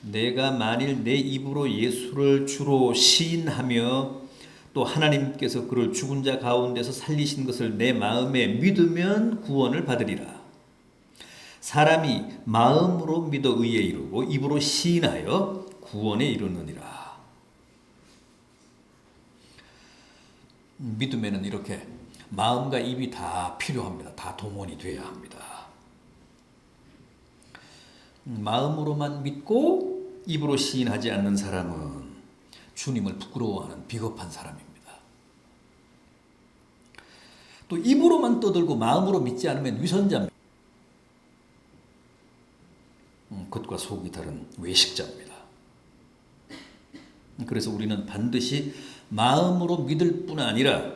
내가 만일 내 입으로 예수를 주로 시인하며 또 하나님께서 그를 죽은 자 가운데서 살리신 것을 내 마음에 믿으면 구원을 받으리라. 사람이 마음으로 믿어 의에 이르고 입으로 시인하여 구원에 이르느니라. 믿음에는 이렇게 마음과 입이 다 필요합니다. 다 동원이 돼야 합니다. 마음으로만 믿고 입으로 시인하지 않는 사람은 주님을 부끄러워하는 비겁한 사람입니다. 또 입으로만 떠들고 마음으로 믿지 않으면 위선자입니다. 겉과 속이 다른 외식자입니다. 그래서 우리는 반드시 마음으로 믿을 뿐 아니라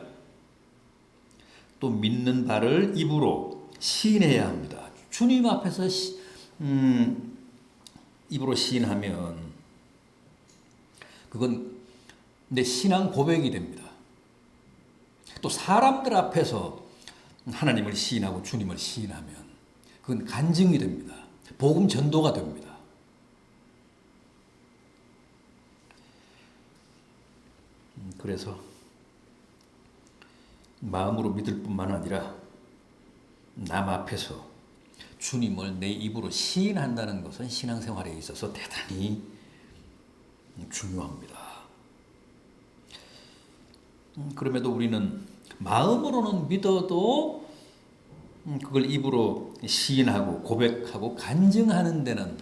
또 믿는 바를 입으로 시인해야 합니다. 주님 앞에서 입으로 시인하면 그건 내 신앙 고백이 됩니다. 또 사람들 앞에서 하나님을 시인하고 주님을 시인하면 그건 간증이 됩니다. 복음 전도가 됩니다. 그래서 마음으로 믿을 뿐만 아니라 남 앞에서 주님을 내 입으로 시인한다는 것은 신앙생활에 있어서 대단히 중요합니다. 그럼에도 우리는 마음으로는 믿어도 그걸 입으로 시인하고 고백하고 간증하는 데는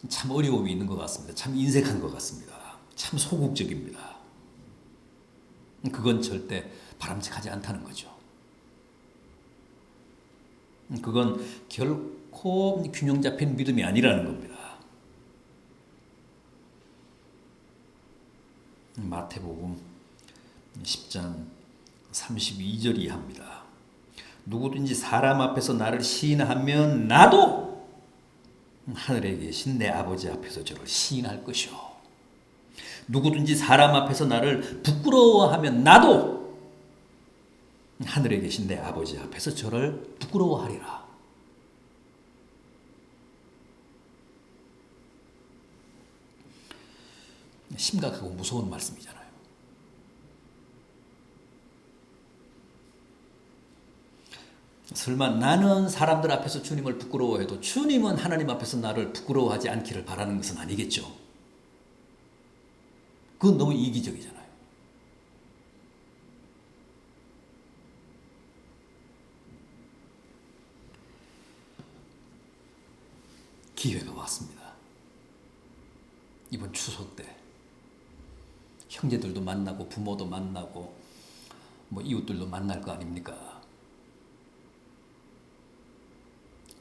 참 어려움이 있는 것 같습니다. 참 인색한 것 같습니다. 참 소극적입니다. 그건 절대 바람직하지 않다는 거죠. 그건 결코 균형 잡힌 믿음이 아니라는 겁니다. 마태복음 10장 32절이 합니다. 누구든지 사람 앞에서 나를 시인하면 나도 하늘에 계신 내 아버지 앞에서 저를 시인할 것이요. 누구든지 사람 앞에서 나를 부끄러워하면 나도 하늘에 계신 내 아버지 앞에서 저를 부끄러워하리라. 심각하고 무서운 말씀이잖아요. 설마 나는 사람들 앞에서 주님을 부끄러워해도 주님은 하나님 앞에서 나를 부끄러워하지 않기를 바라는 것은 아니겠죠. 그건 너무 이기적이잖아요. 기회가 왔습니다. 이번 추석 때 형제들도 만나고 부모도 만나고 이웃들도 만날 거 아닙니까?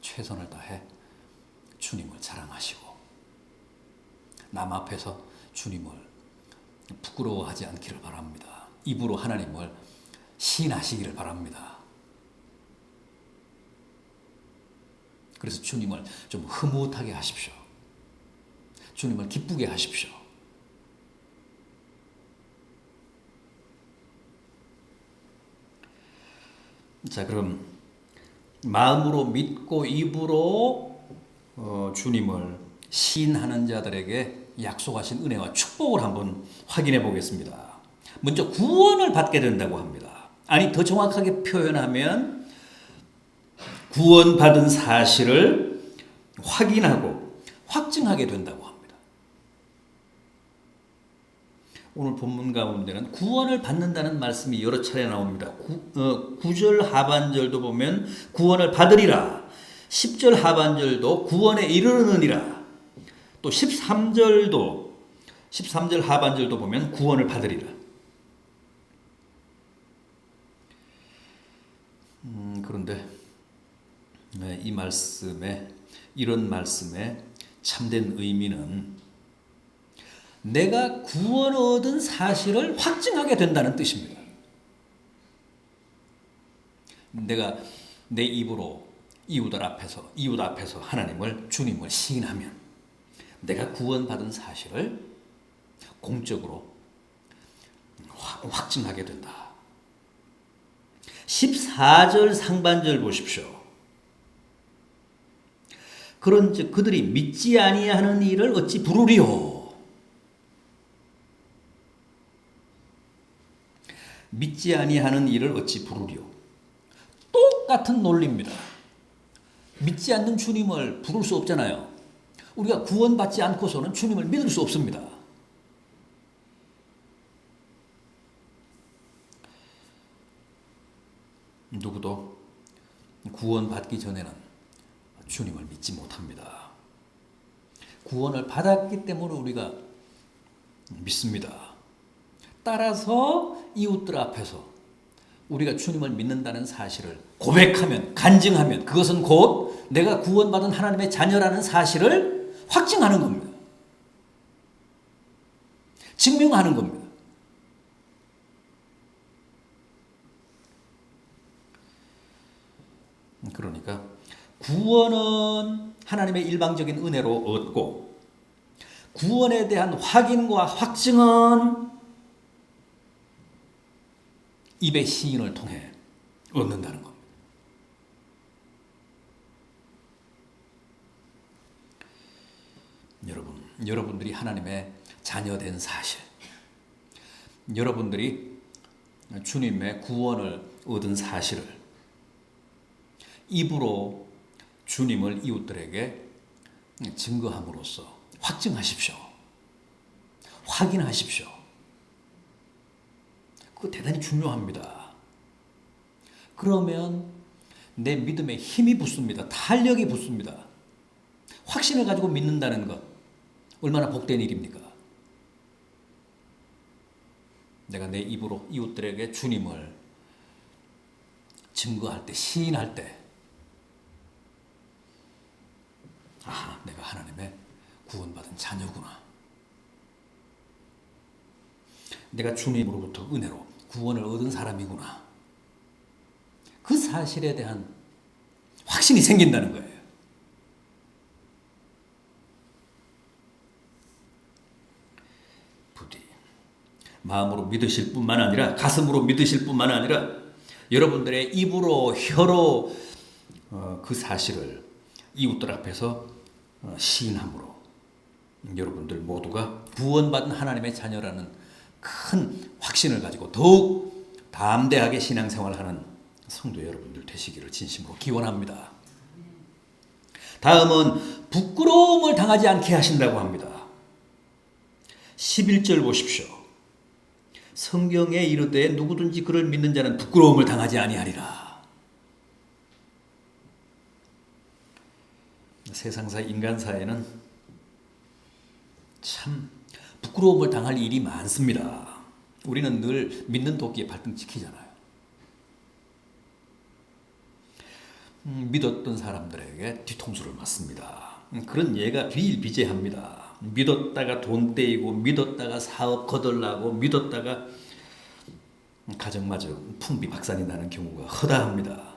최선을 다해 주님을 자랑하시고 남 앞에서 주님을 부끄러워하지 않기를 바랍니다. 입으로 하나님을 시인하시기를 바랍니다. 그래서 주님을 좀 흐뭇하게 하십시오. 주님을 기쁘게 하십시오. 자, 그럼 마음으로 믿고 입으로 주님을 시인하는 자들에게 약속하신 은혜와 축복을 한번 확인해 보겠습니다. 먼저 구원을 받게 된다고 합니다. 아니, 더 정확하게 표현하면 구원받은 사실을 확인하고 확증하게 된다고 합니다. 오늘 본문 가운데는 구원을 받는다는 말씀이 여러 차례 나옵니다. 9절 하반절도 보면 구원을 받으리라. 10절 하반절도 구원에 이르느니라. 또 13절 하반절도 보면 구원을 받으리라. 그런데 이 말씀에, 이런 말씀의 참된 의미는 내가 구원 얻은 사실을 확증하게 된다는 뜻입니다. 내가 내 입으로 이웃 앞에서 하나님을, 주님을 시인하면 내가 구원받은 사실을 공적으로 확증하게 된다. 14절 상반절 보십시오. 그런즉 그들이 믿지 아니하는 일을 어찌 부르리요. 믿지 아니하는 일을 어찌 부르리요. 똑같은 논리입니다. 믿지 않는 주님을 부를 수 없잖아요. 우리가 구원받지 않고서는 주님을 믿을 수 없습니다. 누구도 구원받기 전에는 주님을 믿지 못합니다. 구원을 받았기 때문에 우리가 믿습니다. 따라서 이웃들 앞에서 우리가 주님을 믿는다는 사실을 고백하면, 간증하면 그것은 곧 내가 구원받은 하나님의 자녀라는 사실을 확증하는 겁니다. 증명하는 겁니다. 그러니까 구원은 하나님의 일방적인 은혜로 얻고 구원에 대한 확인과 확증은 입의 시인을 통해 얻는다는 겁니다. 여러분들이 하나님의 자녀된 사실, 여러분들이 주님의 구원을 얻은 사실을 입으로 주님을 이웃들에게 증거함으로써 확증하십시오. 확인하십시오. 그거 대단히 중요합니다. 그러면 내 믿음에 힘이 붙습니다. 탄력이 붙습니다. 확신을 가지고 믿는다는 것 얼마나 복된 일입니까? 내가 내 입으로 이웃들에게 주님을 증거할 때, 시인할 때 내가 하나님의 구원받은 자녀구나. 내가 주님으로부터 은혜로 구원을 얻은 사람이구나. 그 사실에 대한 확신이 생긴다는 거예요. 부디 마음으로 믿으실 뿐만 아니라 가슴으로 믿으실 뿐만 아니라 여러분들의 입으로 혀로 그 사실을 이웃들 앞에서 시인함으로 여러분들 모두가 구원받은 하나님의 자녀라는 큰 확신을 가지고 더욱 담대하게 신앙생활하는 성도 여러분들 되시기를 진심으로 기원합니다. 다음은 부끄러움을 당하지 않게 하신다고 합니다. 11절 보십시오. 성경에 이르되 누구든지 그를 믿는 자는 부끄러움을 당하지 아니하리라. 세상사 인간사에는 참 부끄러움을 당할 일이 많습니다. 우리는 늘 믿는 도끼에 발등 찍히잖아요. 믿었던 사람들에게 뒤통수를 맞습니다. 그런 예가 비일비재합니다. 믿었다가 돈 떼이고 믿었다가 사업 거덜나고 믿었다가 가정마저 풍비박산이 나는 경우가 허다합니다.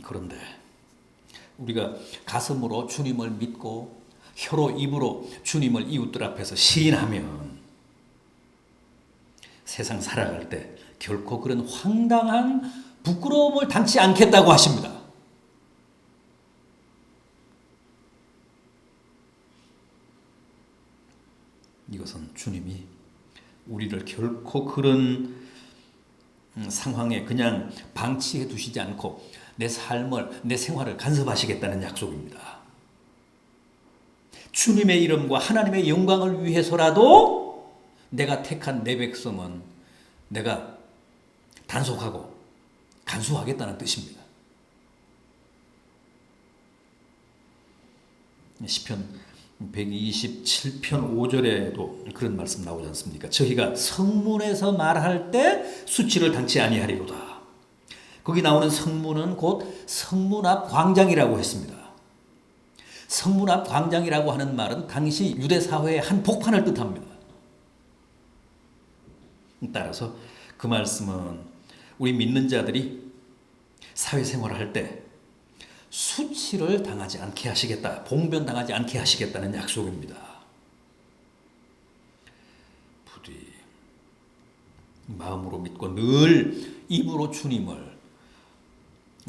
그런데 우리가 가슴으로 주님을 믿고 혀로 입으로 주님을 이웃들 앞에서 시인하면 세상 살아갈 때 결코 그런 황당한 부끄러움을 당치 않겠다고 하십니다. 이것은 주님이 우리를 결코 그런 상황에 그냥 방치해 두시지 않고 내 삶을, 내 생활을 간섭하시겠다는 약속입니다. 주님의 이름과 하나님의 영광을 위해서라도 내가 택한 내 백성은 내가 단속하고 간수하겠다는 뜻입니다. 시편 127편 5절에도 그런 말씀 나오지 않습니까? 저희가 성문에서 말할 때 수치를 당치 아니하리로다. 거기 나오는 성문은 곧 성문 앞 광장이라고 했습니다. 성문 앞 광장이라고 하는 말은 당시 유대 사회의 한 복판을 뜻합니다. 따라서 그 말씀은 우리 믿는 자들이 사회생활을 할 때 수치를 당하지 않게 하시겠다, 봉변당하지 않게 하시겠다는 약속입니다. 부디 마음으로 믿고 늘 입으로 주님을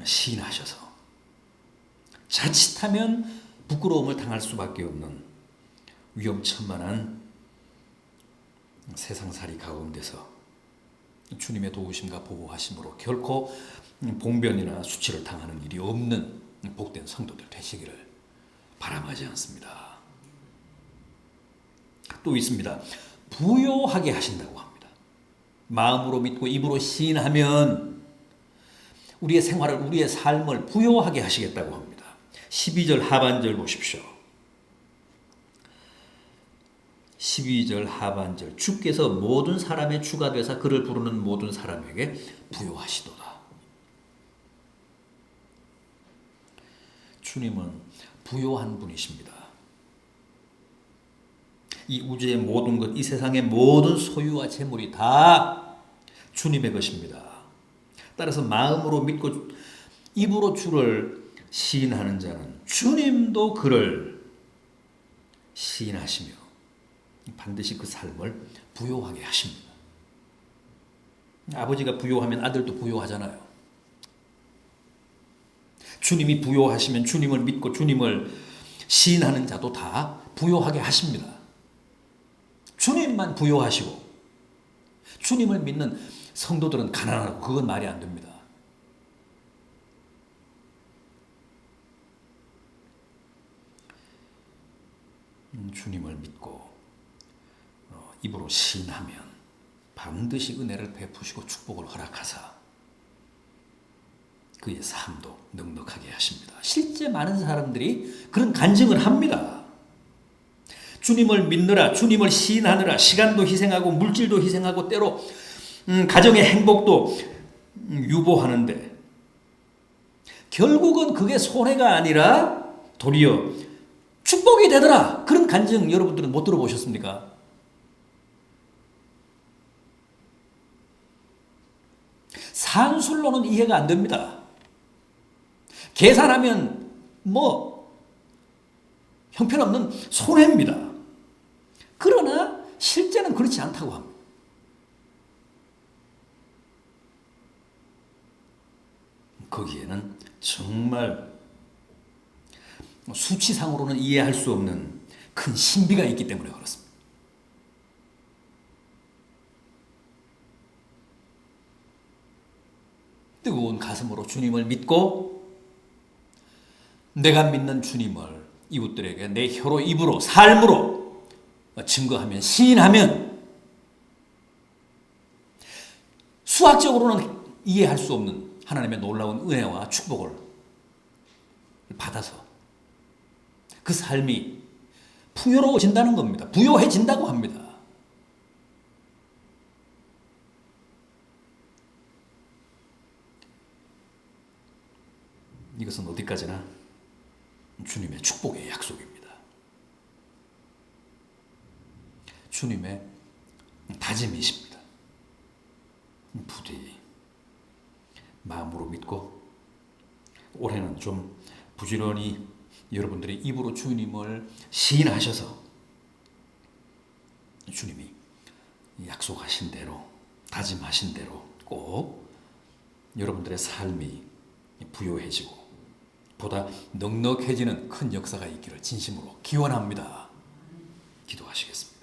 시인하셔서 자칫하면 부끄러움을 당할 수밖에 없는 위험천만한 세상살이 가운데서 주님의 도우심과 보호하심으로 결코 봉변이나 수치를 당하는 일이 없는 복된 성도들 되시기를 바람하지 않습니다. 또 있습니다. 부요하게 하신다고 합니다. 마음으로 믿고 입으로 시인하면 우리의 생활을, 우리의 삶을 부요하게 하시겠다고 합니다. 12절 하반절 보십시오. 12절 하반절, 주께서 모든 사람의 주가 되사 그를 부르는 모든 사람에게 부요하시도다. 주님은 부요한 분이십니다. 이 우주의 모든 것, 이 세상의 모든 소유와 재물이 다 주님의 것입니다. 따라서 마음으로 믿고 입으로 주를 시인하는 자는 주님도 그를 시인하시며 반드시 그 삶을 부요하게 하십니다. 아버지가 부요하면 아들도 부요하잖아요. 주님이 부요하시면 주님을 믿고 주님을 시인하는 자도 다 부요하게 하십니다. 주님만 부요하시고 주님을 믿는 성도들은 가난하고 그건 말이 안 됩니다. 주님을 믿고 입으로 시인하면 반드시 은혜를 베푸시고 축복을 허락하사 그의 삶도 넉넉하게 하십니다. 실제 많은 사람들이 그런 간증을 합니다. 주님을 믿느라, 주님을 시인하느라 시간도 희생하고 물질도 희생하고 때로 가정의 행복도 유보하는데 결국은 그게 손해가 아니라 도리어 축복이 되더라. 그런 간증 여러분들은 못 들어보셨습니까? 산술로는 이해가 안 됩니다. 계산하면 형편없는 손해입니다. 그러나 실제는 그렇지 않다고 합니다. 거기에는 정말 수치상으로는 이해할 수 없는 큰 신비가 있기 때문에 그렇습니다. 뜨거운 가슴으로 주님을 믿고 내가 믿는 주님을 이웃들에게 내 혀로 입으로 삶으로 증거하면 시인하면 수학적으로는 이해할 수 없는 하나님의 놀라운 은혜와 축복을 받아서 그 삶이 풍요로워진다는 겁니다. 부요해진다고 합니다. 이것은 어디까지나 주님의 축복의 약속입니다. 주님의 다짐이십니다. 부디 마음으로 믿고 올해는 좀 부지런히 여러분들이 입으로 주님을 시인하셔서 주님이 약속하신 대로 다짐하신 대로 꼭 여러분들의 삶이 부요해지고 보다 넉넉해지는 큰 역사가 있기를 진심으로 기원합니다. 기도하시겠습니다.